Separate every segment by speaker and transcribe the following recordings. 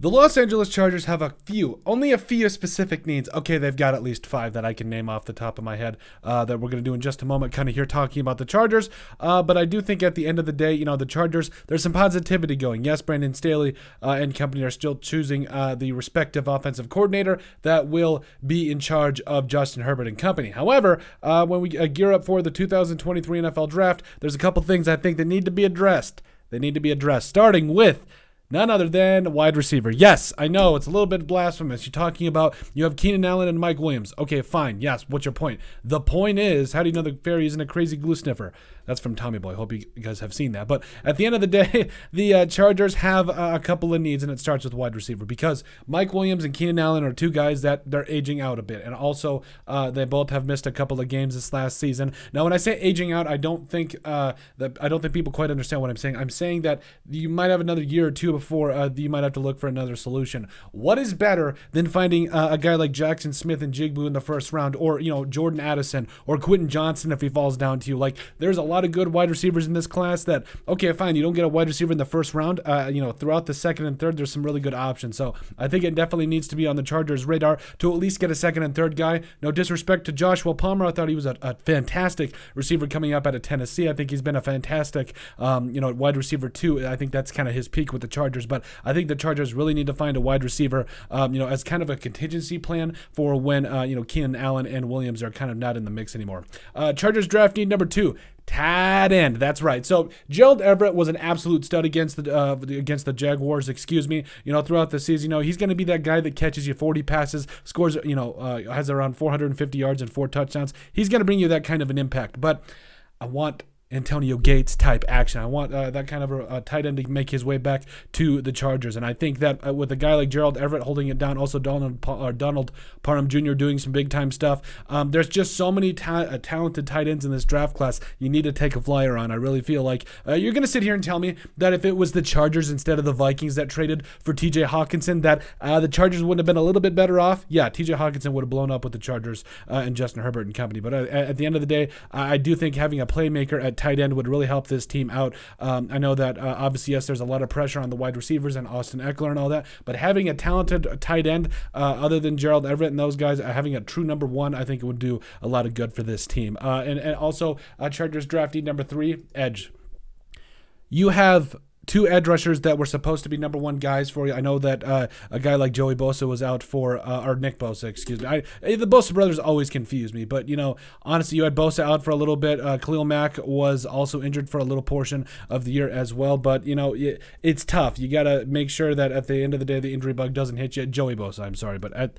Speaker 1: The Los Angeles Chargers have only a few specific needs. Okay, they've got at least 5 that I can name off the top of my head that we're going to do in just a moment, kind of here talking about the Chargers. But I do think at the end of the day, the Chargers, there's some positivity going. Yes, Brandon Staley and company are still choosing the respective offensive coordinator that will be in charge of Justin Herbert and company. However, when we gear up for the 2023 NFL Draft, there's a couple things I think that need to be addressed. They need to be addressed, starting with none other than wide receiver. Yes, I know it's a little bit blasphemous. You're talking about you have Keenan Allen and Mike Williams. Okay, fine. Yes, what's your point? The point is, how do you know the fairy isn't a crazy glue sniffer? That's from Tommy Boy. Hope you guys have seen that. But at the end of the day, the Chargers have a couple of needs, and it starts with wide receiver because Mike Williams and Keenan Allen are 2 guys that they're aging out a bit, and also they both have missed a couple of games this last season. Now, when I say aging out, I don't think people quite understand what I'm saying. I'm saying that you might have another year or 2 before you might have to look for another solution. What is better than finding a guy like Jackson Smith-Njigba in the first round, or Jordan Addison or Quentin Johnson if he falls down to you? Like, there's a lot of good wide receivers in this class that, okay, fine, you don't get a wide receiver in the first round. Throughout the second and third, there's some really good options. So I think it definitely needs to be on the Chargers' radar to at least get a second and third guy. No disrespect to Joshua Palmer. I thought he was a fantastic receiver coming up out of Tennessee. I think he's been a fantastic, wide receiver too. I think that's kind of his peak with the Chargers. But I think the Chargers really need to find a wide receiver, as kind of a contingency plan for when, Keenan Allen and Williams are kind of not in the mix anymore. Chargers draft need number 2. Tight end. That's right. So Gerald Everett was an absolute stud against the Jaguars. Throughout the season, he's going to be that guy that catches you 40 passes, scores, has around 450 yards and 4 touchdowns. He's going to bring you that kind of an impact. But I want Antonio Gates type action. I want that kind of a tight end to make his way back to the Chargers. And I think that with a guy like Gerald Everett holding it down, also Donald Parham Jr. doing some big time stuff, there's just so many talented tight ends in this draft class you need to take a flyer on. I really feel like you're going to sit here and tell me that if it was the Chargers instead of the Vikings that traded for TJ Hawkinson, that the Chargers wouldn't have been a little bit better off. Yeah, TJ Hawkinson would have blown up with the Chargers and Justin Herbert and company. But at the end of the day, I do think having a playmaker at tight end would really help this team out. I know that obviously, yes, there's a lot of pressure on the wide receivers and Austin Eckler and all that, but having a talented tight end other than Gerald Everett and those guys, having a true number 1, I think it would do a lot of good for this team. And also, Chargers draftee number 3, edge. You have 2 edge rushers that were supposed to be number 1 guys for you. I know that a guy like Joey Bosa was out for, or Nick Bosa, excuse me. The Bosa brothers always confuse me, but honestly, you had Bosa out for a little bit. Khalil Mack was also injured for a little portion of the year as well, but it's tough. You got to make sure that at the end of the day, the injury bug doesn't hit you. Joey Bosa, I'm sorry, but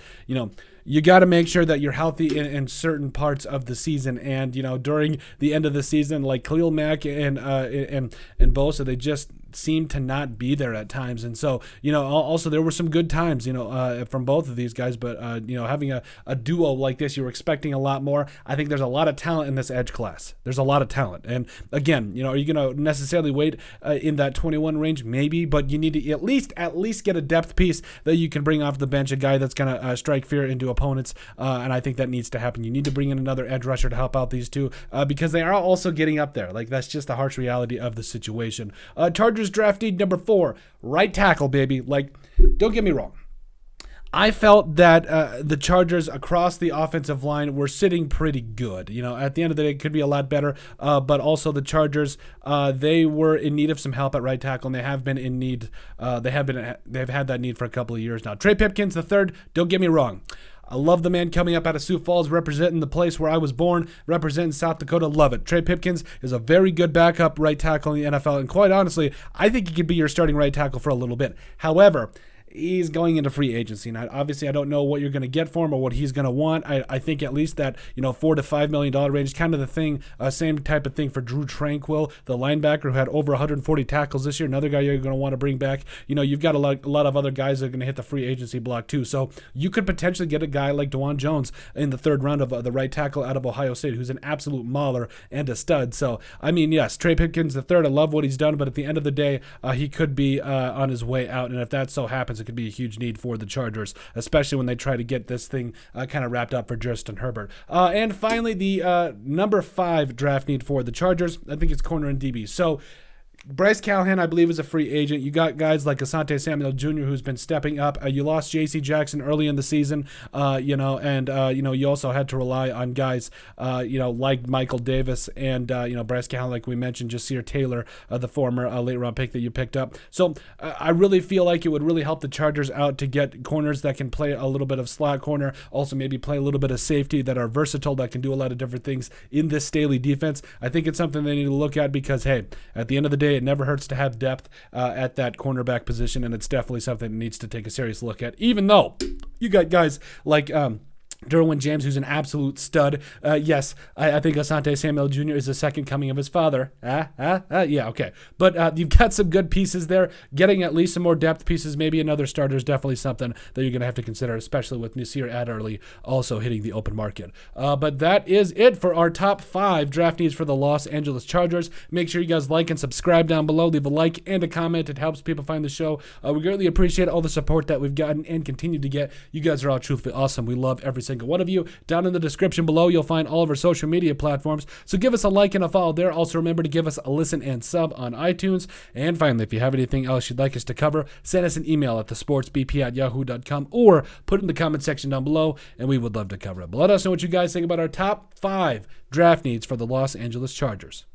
Speaker 1: you got to make sure that you're healthy in certain parts of the season, and during the end of the season, like Khalil Mack and Bosa, they just seem to not be there at times. And so, also there were some good times, from both of these guys, but, having a duo like this, you're expecting a lot more. I think there's a lot of talent in this edge class. There's a lot of talent. And again, are you going to necessarily wait in that 21 range? Maybe, but you need to at least get a depth piece that you can bring off the bench, a guy that's going to strike fear into opponents. And I think that needs to happen. You need to bring in another edge rusher to help out these 2 because they are also getting up there. Like, that's just the harsh reality of the situation. Chargers draft need number 4, right tackle, baby. Like, don't get me wrong. I felt that the Chargers across the offensive line were sitting pretty good. At the end of the day, it could be a lot better. But also the Chargers, they were in need of some help at right tackle, and they have been in need. They've had that need for a couple of years now. Trey Pipkins III, don't get me wrong. I love the man coming up out of Sioux Falls, representing the place where I was born, representing South Dakota. Love it. Trey Pipkins is a very good backup right tackle in the NFL, and quite honestly, I think he could be your starting right tackle for a little bit. However, he's going into free agency. Now, obviously, I don't know what you're going to get for him or what he's going to want. I think at least that, $4 to $5 million range is kind of the thing, same type of thing for Drew Tranquill, the linebacker who had over 140 tackles this year. Another guy you're going to want to bring back. You've got a lot of other guys that are going to hit the free agency block too. So you could potentially get a guy like DeJuan Jones in the 3rd round of the right tackle out of Ohio State, who's an absolute mauler and a stud. So, yes, Trey Pipkins III, I love what he's done, but at the end of the day, he could be on his way out. And if that so happens, it could be a huge need for the Chargers, especially when they try to get this thing kind of wrapped up for Justin Herbert. And finally, the number 5 draft need for the Chargers, I think it's corner and DB. So Bryce Callahan, I believe, is a free agent. You got guys like Asante Samuel Jr., who's been stepping up. You lost J.C. Jackson early in the season, you also had to rely on guys, like Michael Davis and, Bryce Callahan, like we mentioned, Jasir Taylor, the former late-round pick that you picked up. So I really feel like it would really help the Chargers out to get corners that can play a little bit of slot corner, also maybe play a little bit of safety, that are versatile, that can do a lot of different things in this Staley defense. I think it's something they need to look at because, hey, at the end of the day, it never hurts to have depth at that cornerback position, and it's definitely something that needs to take a serious look at, even though you got guys like Derwin James, who's an absolute stud. Yes, I think Asante Samuel Jr. is the second coming of his father. Yeah, okay. But you've got some good pieces there. Getting at least some more depth pieces, maybe another starter, is definitely something that you're going to have to consider, especially with Nasir Adderley also hitting the open market. But that is it for our top 5 draft needs for the Los Angeles Chargers. Make sure you guys like and subscribe down below. Leave a like and a comment. It helps people find the show. We greatly appreciate all the support that we've gotten and continue to get. You guys are all truthfully awesome. We love every single one of you. Down in the description below, you'll find all of our social media platforms. So give us a like and a follow there. Also remember to give us a listen and sub on iTunes. And finally, if you have anything else you'd like us to cover, send us an email at thesportsbp@yahoo.com or put it in the comment section down below, and we would love to cover it. But let us know what you guys think about our top 5 draft needs for the Los Angeles Chargers.